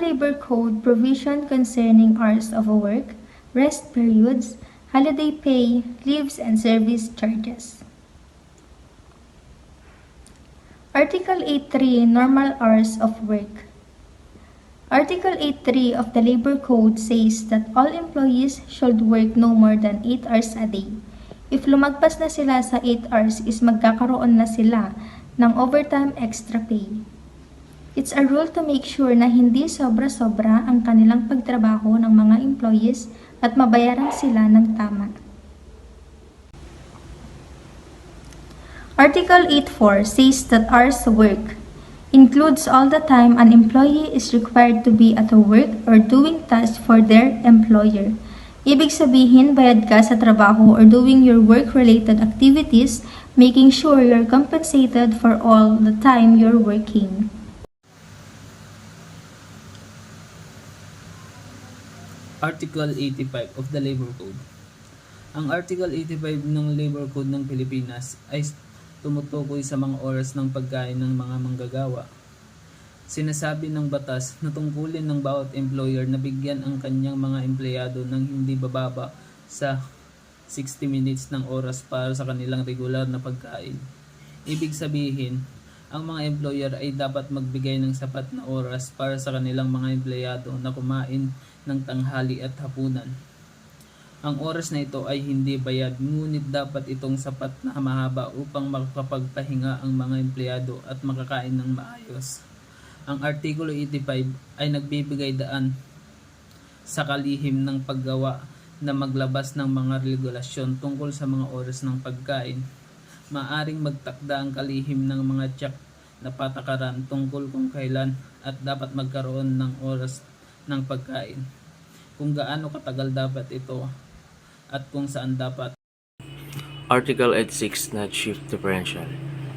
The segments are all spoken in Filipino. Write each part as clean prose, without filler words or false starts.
Labor Code provision concerning hours of work, rest periods, holiday pay, leaves, and service charges. Article 8.3 Normal hours of work. Article 8.3 of the Labor Code says that all employees should work no more than 8 hours a day. If lumagpas na sila sa 8 hours is magkakaroon na sila ng overtime extra pay. It's a rule to make sure na hindi sobra-sobra ang kanilang pagtrabaho ng mga employees at mabayaran sila ng tama. Article 8.4 says that hours work includes all the time an employee is required to be at work or doing tasks for their employer. Ibig sabihin, bayad ka sa trabaho or doing your work-related activities, making sure you're compensated for all the time you're working. Article 85 of the Labor Code. Ang Article 85 ng Labor Code ng Pilipinas ay tumutukoy sa mga oras ng pagkain ng mga manggagawa. Sinasabi ng batas na tungkulin ng bawat employer na bigyan ang kanyang mga empleyado ng hindi bababa sa 60 minutes ng oras para sa kanilang regular na pagkain. Ibig sabihin, ang mga employer ay dapat magbigay ng sapat na oras para sa kanilang mga empleyado na kumain ng tanghali at hapunan. Ang oras na ito ay hindi bayad, ngunit dapat itong sapat na mahaba upang makapagpahinga ang mga empleyado at makakain ng maayos. Ang Artikulo 85 ay nagbibigay daan sa kalihim ng paggawa na maglabas ng mga regulasyon tungkol sa mga oras ng pagkain. Maaring magtakda ang kalihim ng mga tiyak na patakaran tungkol kung kailan at dapat magkaroon ng oras ng pagkain, kung gaano katagal dapat ito, at kung saan dapat. Article 86 Night Shift Differential.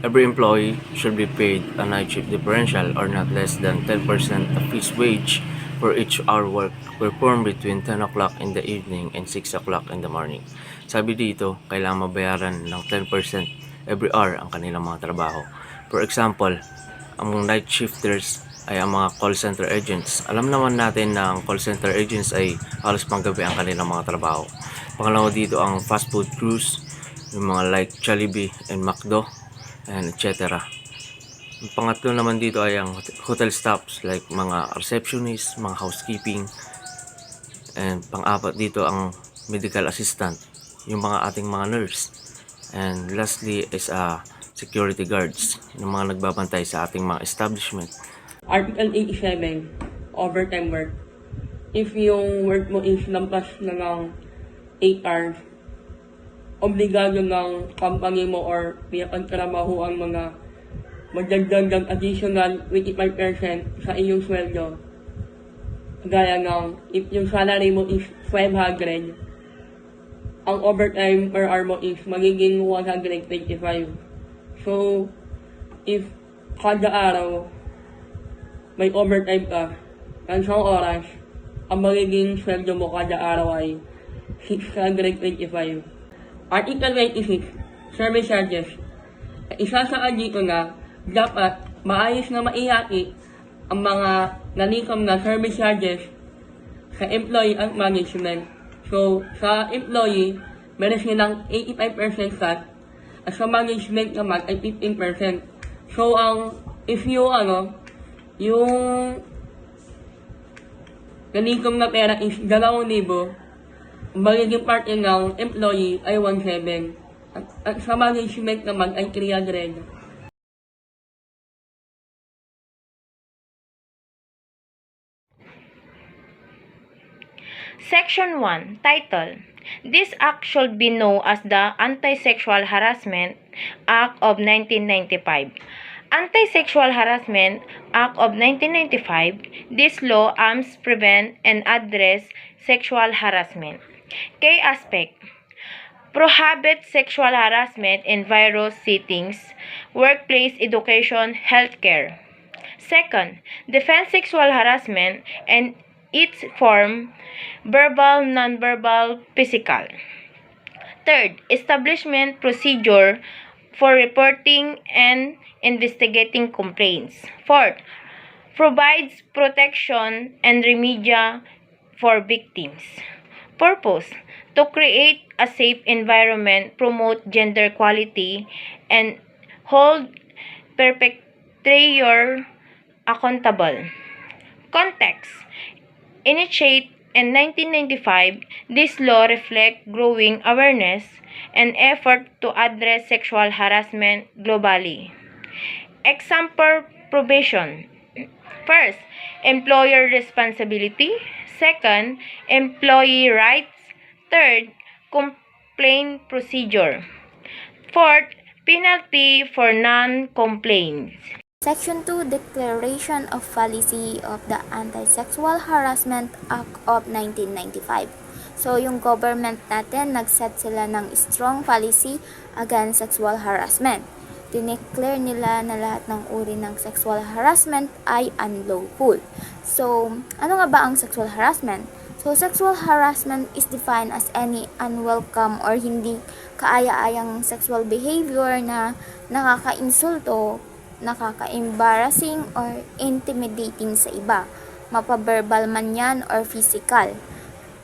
Every employee should be paid a night shift differential or not less than 10% of his wage for each hour work performed between 10 o'clock in the evening and 6 o'clock in the morning. Sabi dito, kailangan mabayaran ng 10% every hour ang kanilang mga trabaho. For example, ang night shifters ay ang mga call center agents. Alam naman natin na ang call center agents ay halos panggabi ang kanilang mga trabaho. Pangalawa dito ang fast food crews, yung mga like Jollibee and McDo, and etc. Ang pangatlo naman dito ay ang hotel staffs like mga receptionist, mga housekeeping, and pang-apat dito ang medical assistant, yung mga ating mga nurse. And lastly is security guards, yung mga nagbabantay sa ating mga establishment. Article 87, overtime work. If yung work mo is lampas na ng 8 hours, obligado ng company mo or pinapagtrabaho ang mga magdagdag ng additional 25% sa iyong sweldo. Gaya ng, if yung salary mo is 500, ang overtime per hour mo is magiging 125. So, if kada araw may overtime ka ng isang oras, ang magiging sweldo mo kada araw ay 625. Article 26, service charges. Isasaad dito na dapat maayos na maihati ang mga nalikom na service charges sa employee at management. So, sa employee, meron silang 85% cut at sa management naman ay 15%. So, if yung nalikom na pera is 2,000, magiging parte ng employee ay 1,700 at sa management naman ay 300. Section 1, Title. This act should be known as the Anti-Sexual Harassment Act of 1995. Anti-Sexual Harassment Act of 1995, this law aims to prevent and address sexual harassment. Key aspect: prohibit sexual harassment in various settings, workplace, education, healthcare. Second, defend sexual harassment and its form, verbal, non-verbal, physical. Third, establishment procedure for reporting and investigating complaints. Fourth, provides protection and remedial for victims. Purpose: to create a safe environment, promote gender equality, and hold perpetrator accountable. Context: initiated in 1995, this law reflects growing awareness and effort to address sexual harassment globally. Example provision. First, employer responsibility. Second, employee rights. Third, complaint procedure. Fourth, penalty for non-complaints. Section 2, Declaration of Policy of the Anti-Sexual Harassment Act of 1995. So, yung government natin, nag-set sila ng strong policy against sexual harassment. Dineclare nila na lahat ng uri ng sexual harassment ay unlawful. So, ano nga ba ang sexual harassment? So, sexual harassment is defined as any unwelcome or hindi kaaya-ayang sexual behavior na nakaka-insulto, nakaka-embarrassing or intimidating sa iba, mapaverbal man yan or physical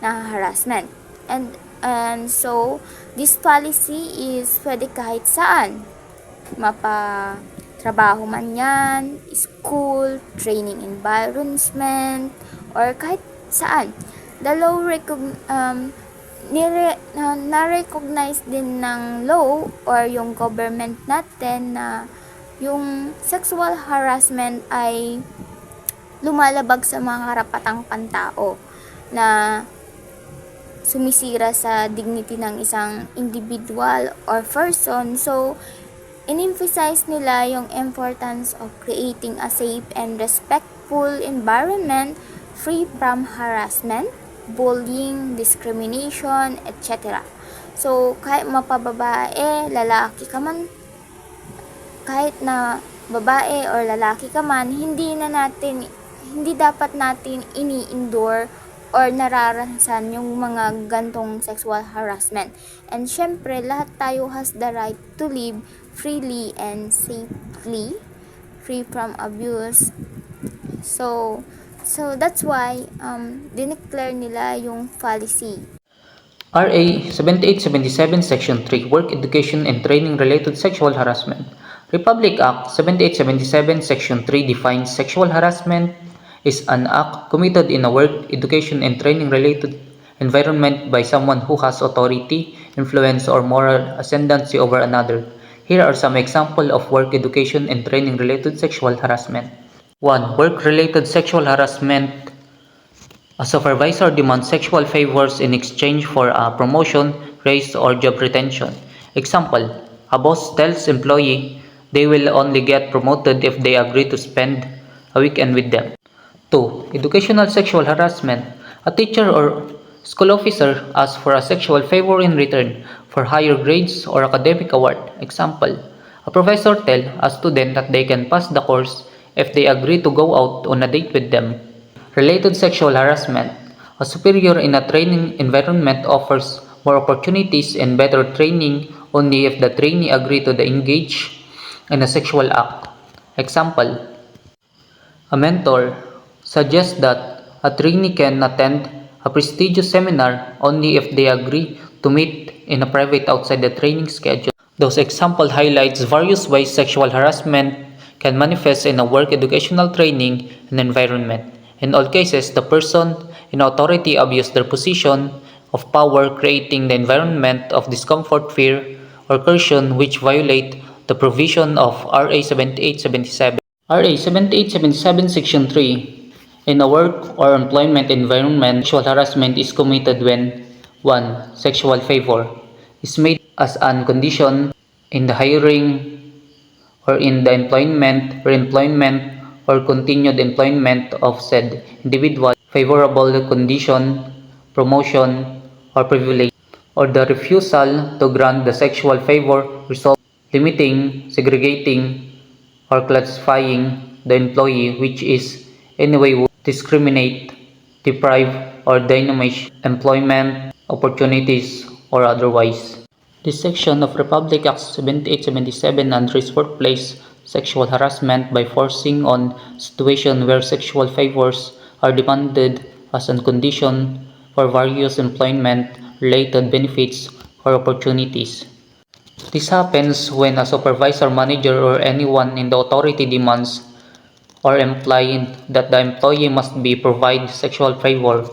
na harassment. And so, this policy is pwede kahit saan, mapatrabaho man yan, school, training environment, or kahit saan. The law na-recognize din ng law or yung government natin na yung sexual harassment ay lumalabag sa mga karapatang pantao na sumisira sa dignity ng isang individual or person. So, in-emphasize nila yung importance of creating a safe and respectful environment free from harassment, bullying, discrimination, etc. So, kahit mapababae, lalaki ka man, kahit na babae or lalaki ka man, hindi dapat natin ini-endure or nararanasan yung mga gantong sexual harassment. And syempre, lahat tayo has the right to live freely and safely, free from abuse. So that's why dineclare nila yung policy. RA 7877 Section 3 Work Education and Training Related Sexual Harassment. Republic Act 7877 Section 3 defines sexual harassment is an act committed in a work, education, and training related environment by someone who has authority, influence, or moral ascendancy over another. Here are some examples of work, education, and training related sexual harassment. 1. Work-related sexual harassment. A supervisor demands sexual favors in exchange for a promotion, raise, or job retention. Example, a boss tells employee they will only get promoted if they agree to spend a weekend with them. 2. Educational sexual harassment. A teacher or school officer asks for a sexual favor in return for higher grades or academic award. Example, a professor tells a student that they can pass the course if they agree to go out on a date with them. Related sexual harassment. A superior in a training environment offers more opportunities and better training only if the trainee agree to engage in a sexual act. Example, a mentor suggests that a trainee can attend a prestigious seminar only if they agree to meet in a private outside the training schedule. Those examples highlights various ways sexual harassment can manifest in a work, educational, training, and environment. In all cases, the person in authority abused their position of power, creating the environment of discomfort, fear, or coercion which violate the provision of RA 7877. RA 7877 Section 3. In a work or employment environment, sexual harassment is committed when 1. Sexual favor is made as an condition in the hiring or in the employment, re-employment, or continued employment of said individual, favorable condition, promotion, or privilege, or the refusal to grant the sexual favor result limiting, segregating, or classifying the employee which is anyway would discriminate, deprive, or diminish employment opportunities or otherwise. This section of Republic Act 7877 addresses workplace sexual harassment by forcing on situations where sexual favors are demanded as a condition for various employment-related benefits or opportunities. This happens when a supervisor, manager, or anyone in the authority demands or implies that the employee must be provide sexual favor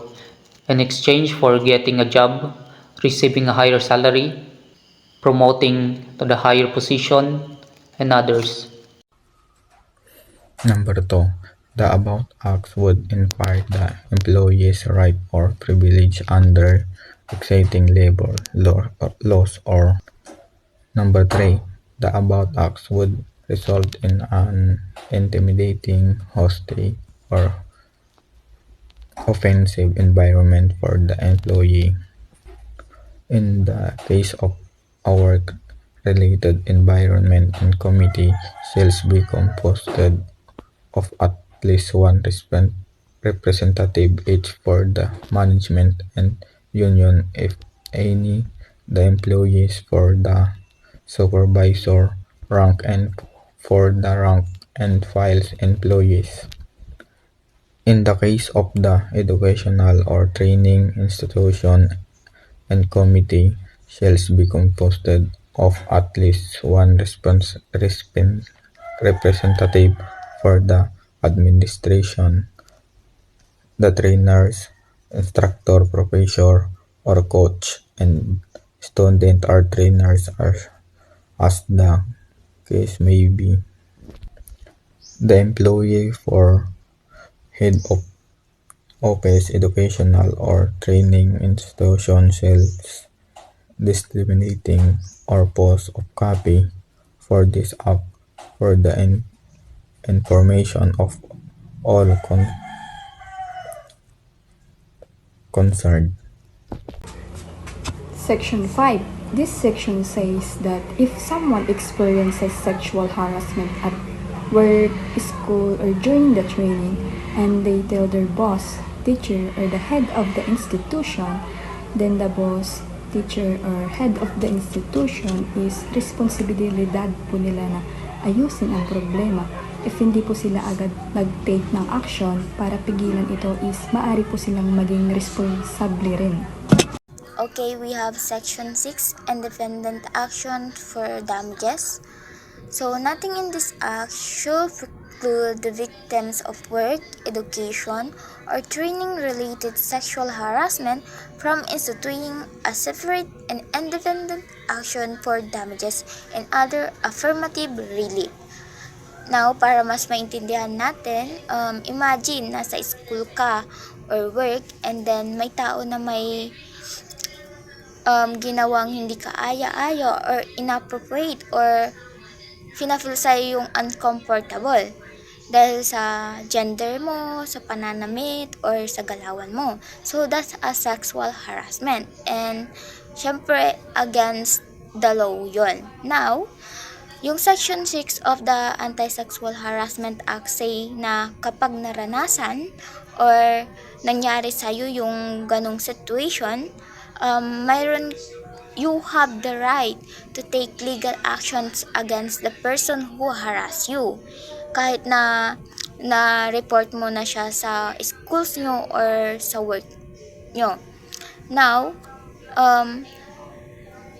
in exchange for getting a job, receiving a higher salary, promoting to the higher position, and others. Number 2. The above acts would impede the employee's right or privilege under existing labor laws or Number 3. The above acts would result in an intimidating, hostile, or offensive environment for the employee. In the case of a work-related environment and committee shall be composed of at least one representative each for the management and union if any, the employees for the supervisor rank and for the rank and files employees. In the case of the educational or training institution and committee shall be composed of at least one representative for the administration, the trainers, instructor, professor, or coach, and student or trainers as the case may be. The employee for head of office, educational or training institution shall disseminating or post of copy for this act for the information of all concerned. Section 5. This section says that if someone experiences sexual harassment at work, school, or during the training, and they tell their boss, teacher, or the head of the institution, then the boss, teacher, or head of the institution is responsibilidad po nila na ayusin ang problema. If hindi po sila agad nag-take ng action para pigilan ito is maaari po silang maging responsable rin. Okay, we have section 6, independent action for damages. So nothing in this act should preclude the victims of work, education, or training-related sexual harassment from instituting a separate and independent action for damages and other affirmative relief. Now, para mas maintindihan natin, imagine nasa school ka or work and then may tao na may ginawang hindi kaaya-aya or inappropriate or fina-feel sa'yo yung uncomfortable dahil sa gender mo, sa pananamit, or sa galawan mo. So, that's a sexual harassment. And, syempre, against the law yon. Now, yung Section 6 of the Anti-Sexual Harassment Act say na kapag naranasan or nangyari sa'yo yung ganong situation, you have the right to take legal actions against the person who harass you. Kahit na report mo na siya sa schools nyo or sa work nyo. Now,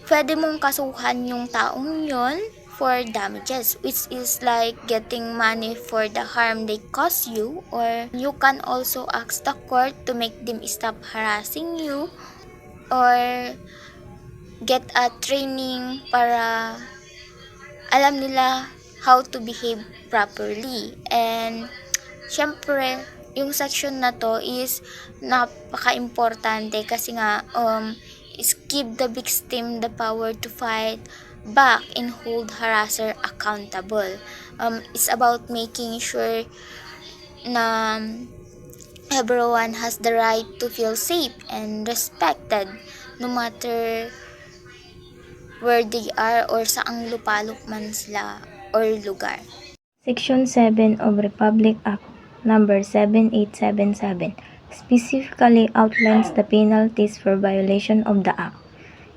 pwede mong kasuhan yung taong yon for damages, which is like getting money for the harm they cause you, or you can also ask the court to make them stop harassing you, or get a training para alam nila how to behave properly. And syempre, yung section na to is napaka-importante kasi nga is give the victim the power to fight back and hold harasser accountable. It's about making sure na everyone has the right to feel safe and respected no matter where they are or saang lupalop man sila or lugar. Section 7 of Republic Act number 7877 specifically outlines the penalties for violation of the Act.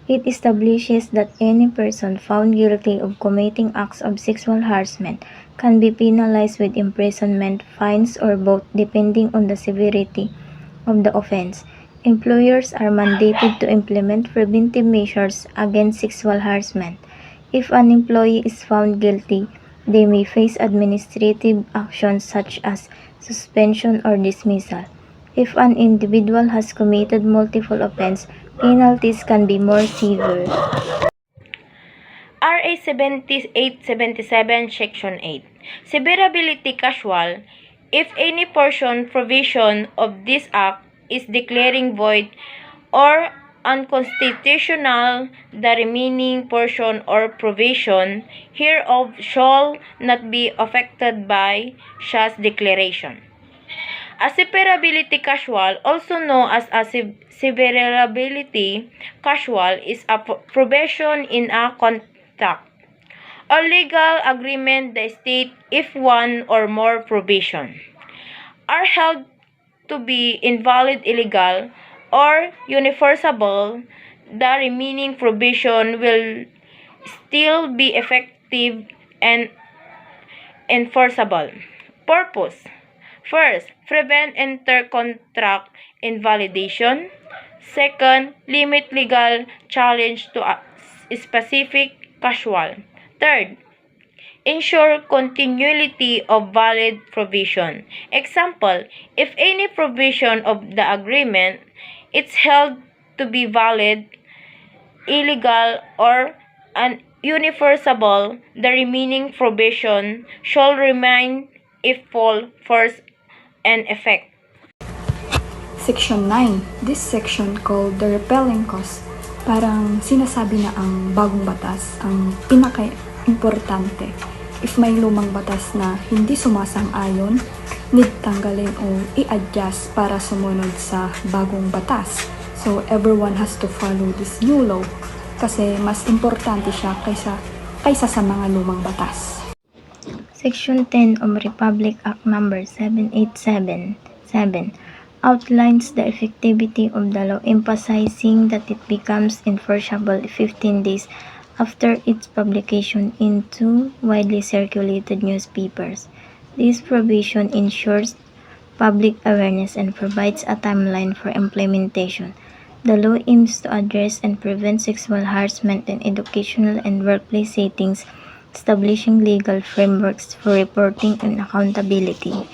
It establishes that any person found guilty of committing acts of sexual harassment can be penalized with imprisonment, fines, or both, depending on the severity of the offense. Employers are mandated to implement preventive measures against sexual harassment. If an employee is found guilty, they may face administrative actions such as suspension or dismissal. If an individual has committed multiple offenses, penalties can be more severe. RA 7877 Section 8. Severability casual. If any provision of this act is declaring void or unconstitutional, the remaining portion or provision hereof shall not be affected by such declaration. A severability casual, also known as a severability casual, is a provision in a contract or legal agreement that state if one or more provision are held to be invalid, illegal, or unenforceable, the remaining provision will still be effective and enforceable. Purpose: first, prevent inter-contract invalidation. Second, limit legal challenge to a specific casual. Third, ensure continuity of valid provision. Example, if any provision of the agreement is held to be valid, illegal, or unenforceable, the remaining provision shall remain in full force and effect. Section 9. This section called the repelling cause. Parang sinasabi na ang bagong batas ang pinaka-importante. If may lumang batas na hindi sumasang-ayon, need tanggalin o i-adjust para sumunod sa bagong batas. So everyone has to follow this new law kasi mas importante siya kaysa sa mga lumang batas. Section 10 of Republic Act No. 7877 outlines the effectivity of the law, emphasizing that it becomes enforceable 15 days after its publication in 2 widely circulated newspapers. This provision ensures public awareness and provides a timeline for implementation. The law aims to address and prevent sexual harassment in educational and workplace settings, establishing legal frameworks for reporting and accountability.